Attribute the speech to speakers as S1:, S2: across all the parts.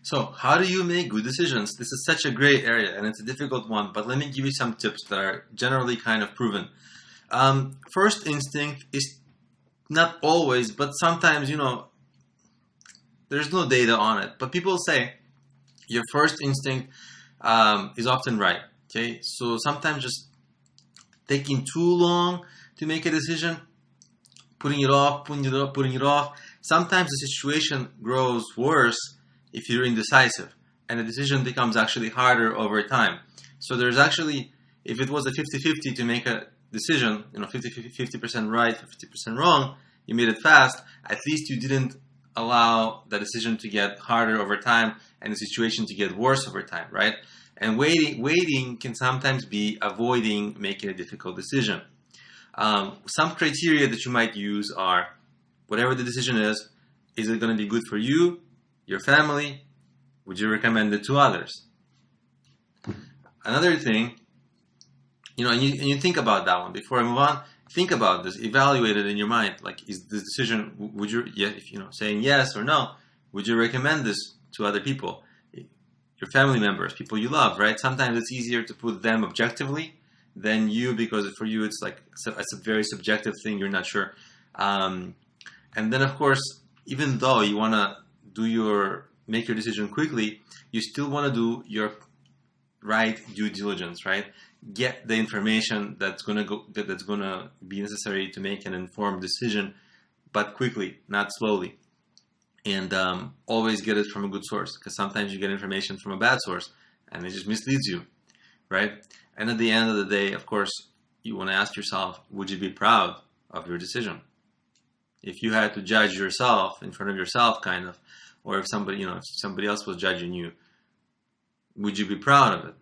S1: So, how do you make good decisions? This is such a great area and it's a difficult one, but let me give you some tips that are generally kind of proven. First instinct is not always, but sometimes, there's no data on it. But people say your first instinct is often right. Okay, so sometimes just taking too long to make a decision, putting it off, putting it off. Sometimes the situation grows worse if you're indecisive, and the decision becomes actually harder over time. So there's actually, if it was a 50-50 to make a decision, 50% right, 50% wrong, you made it fast, at least you didn't allow the decision to get harder over time and the situation to get worse over time, right? And waiting can sometimes be avoiding making a difficult decision. Some criteria that you might use are, whatever the decision is it going to be good for you, your family? Would you recommend it to others? Another thing, and you think about that one before I move on. Think about this, evaluate it in your mind. Like, is this decision, would you, if saying yes or no, would you recommend this to other people, your family members, people you love, right? Sometimes it's easier to put them objectively than you, because for you it's like it's a very subjective thing. You're not sure, and then of course, even though you want to make your decision quickly, you still want to do your right due diligence, right? Get the information that's gonna be necessary to make an informed decision, but quickly, not slowly. And always get it from a good source, because sometimes you get information from a bad source and it just misleads you, right? And at the end of the day, of course, you want to ask yourself, would you be proud of your decision? If you had to judge yourself in front of yourself, kind of, or if somebody else was judging you, would you be proud of it?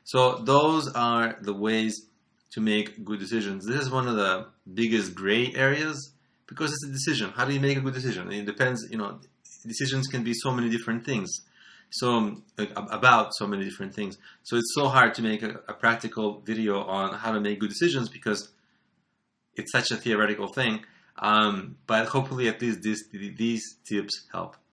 S1: So those are the ways to make good decisions. This is one of the biggest gray areas, because it's a decision. How do you make a good decision? It depends. Decisions can be so many different things. So about so many different things. So it's so hard to make a practical video on how to make good decisions, because it's such a theoretical thing. But hopefully at least these tips help.